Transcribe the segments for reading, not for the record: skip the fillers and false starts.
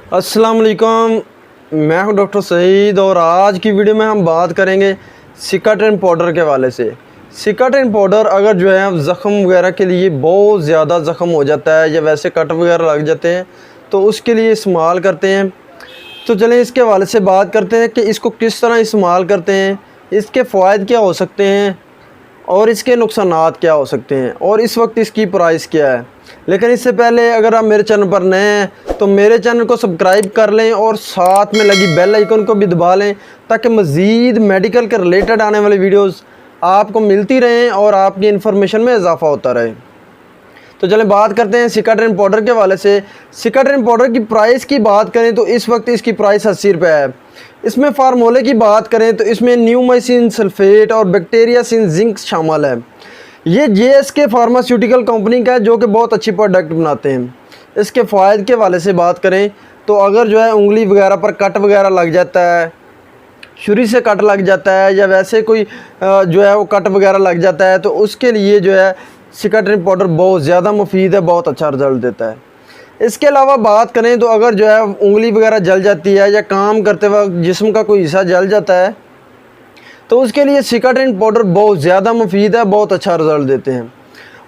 अस्सलाम वालेकुम, मैं हूं डॉक्टर सईद और आज की वीडियो में हम बात करेंगे सिकाट्रिन पाउडर के हवाले से। सिकाट्रिन पाउडर अगर जो है ज़ख़म वगैरह के लिए बहुत ज़्यादा ज़ख़म हो जाता है या वैसे कट वगैरह लग जाते हैं तो उसके लिए इस्तेमाल करते हैं। तो चलें इसके हवाले से बात करते हैं कि इसको किस तरह इस्तेमाल करते हैं, इसके फ़ायदे क्या हो सकते हैं और इसके नुकसानात क्या हो सकते हैं और इस वक्त इसकी प्राइस क्या है। लेकिन इससे पहले अगर आप मेरे चैनल पर नए हैं तो मेरे चैनल को सब्सक्राइब कर लें और साथ में लगी बेल आइकन को भी दबा लें ताकि मज़ीद मेडिकल के रिलेटेड आने वाली वीडियोस आपको मिलती रहें और आपकी इन्फॉर्मेशन में इजाफ़ा होता रहे। तो चलें बात करते हैं सिकाट्रिन पाउडर के हवाले से। सिकाट्रिन पाउडर की प्राइस की बात करें तो इस वक्त इसकी प्राइस 80 रुपये है। इसमें फार्मूले की बात करें तो इसमें न्यूमाइसिन सल्फेट और बैक्टीरियासिन जिंक शामिल है। ये JSK फार्मास्यूटिकल कंपनी का है जो कि बहुत अच्छी प्रोडक्ट बनाते हैं। इसके फ़ायदे के हवाले से बात करें तो अगर जो है उंगली वगैरह पर कट वगैरह लग जाता है, छुरी से कट लग जाता है या वैसे कोई जो है वो कट वगैरह लग जाता है तो उसके लिए जो है सिकाट्रिन पाउडर बहुत ज़्यादा मुफीद है, बहुत अच्छा रिज़ल्ट देता है। इसके अलावा बात करें तो अगर जो है उंगली वगैरह जल जाती है या काम करते वक्त जिस्म का कोई हिस्सा जल जाता है तो उसके लिए सिकाट्रिन पाउडर बहुत ज़्यादा मुफीद है, बहुत अच्छा रिज़ल्ट देते हैं।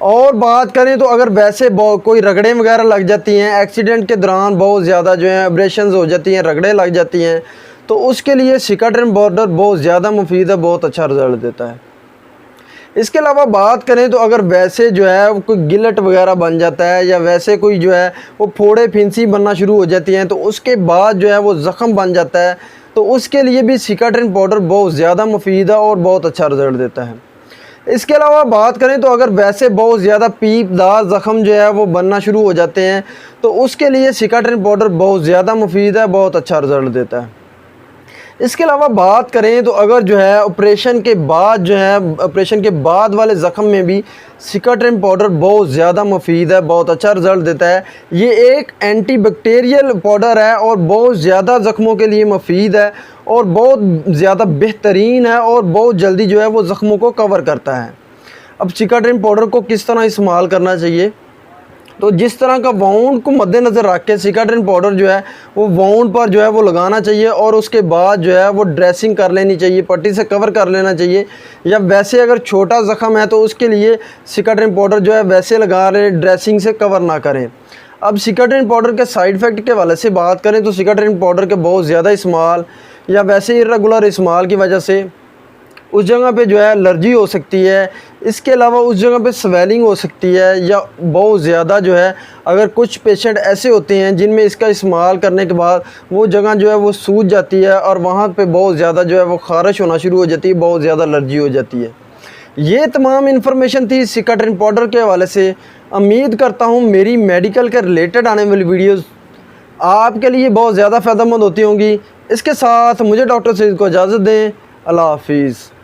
और बात करें तो अगर वैसे कोई रगड़ें वगैरह लग जाती हैं, एक्सीडेंट के दौरान बहुत ज़्यादा जो है एब्रेशंस हो जाती हैं, रगड़ें लग जाती हैं तो उसके लिए सिकाट्रिन पाउडर बहुत ज़्यादा मुफीद है, बहुत अच्छा रिज़ल्ट देता है। इसके अलावा बात करें तो अगर वैसे जो है कोई गिलट वगैरह बन जाता है या वैसे कोई जो है वो फोड़े फिंसी बनना शुरू हो जाती हैं तो उसके बाद जो है वो ज़ख़म बन जाता है तो उसके लिए भी सिकाट्रिन पाउडर बहुत ज़्यादा मुफीद है और बहुत अच्छा रिज़ल्ट देता है। इसके अलावा बात करें तो अगर वैसे बहुत ज़्यादा पीपदार ज़ख़म जो है वो बनना शुरू हो जाते हैं तो उसके लिए सिकाट्रिन पाउडर बहुत ज़्यादा मुफीद है, बहुत अच्छा रिज़ल्ट देता है। इसके अलावा बात करें तो अगर जो है ऑपरेशन के बाद वाले ज़ख़म में भी सिकाट्रिन पाउडर बहुत ज़्यादा मुफीद है, बहुत अच्छा रिज़ल्ट देता है। ये एक एंटी बैक्टीरियल पाउडर है और बहुत ज़्यादा ज़ख़मों के लिए मुफीद है और बहुत ज़्यादा बेहतरीन है और बहुत जल्दी जो है वो ज़ख़मों को कवर करता है। अब सिकाट्रिन पाउडर को किस तरह इस्तेमाल करना चाहिए, तो जिस तरह का वाउंड को मद्देनज़र रख के सिकाट्रिन पाउडर जो है वो वाउंड पर जो है वो लगाना चाहिए और उसके बाद जो है वो ड्रेसिंग कर लेनी चाहिए, पट्टी से कवर कर लेना चाहिए। या वैसे अगर छोटा ज़ख़म है तो उसके लिए सिकाट्रिन पाउडर जो है वैसे लगा रहे, ड्रेसिंग से कवर ना करें। अब सिकाट्रिन पाउडर के साइड इफ़ेक्ट के हवाले से बात करें तो सिकाट्रिन पाउडर के बहुत ज़्यादा इस्तेमाल या वैसे इर्रेगुलर इस्तेमाल की वजह से उस जगह पे जो है एलर्जी हो सकती है। इसके अलावा उस जगह पे स्वेलिंग हो सकती है या बहुत ज़्यादा जो है अगर कुछ पेशेंट ऐसे होते हैं जिनमें इसका इस्तेमाल करने के बाद वो जगह जो है वो सूज जाती है और वहाँ पे बहुत ज़्यादा जो है वो ख़ारिश होना शुरू हो जाती है, बहुत ज़्यादा एलर्जी हो जाती है। ये तमाम इन्फॉर्मेशन थी सिकाट्रिन पाउडर के हवाले से। उम्मीद करता हूँ मेरी मेडिकल के रिलेटेड आने वाली वीडियोज़ आपके लिए बहुत ज़्यादा फ़ायदेमंद होती होंगी। इसके साथ मुझे डॉक्टर सईद को इजाज़त दें। अल्लाह हाफिज़।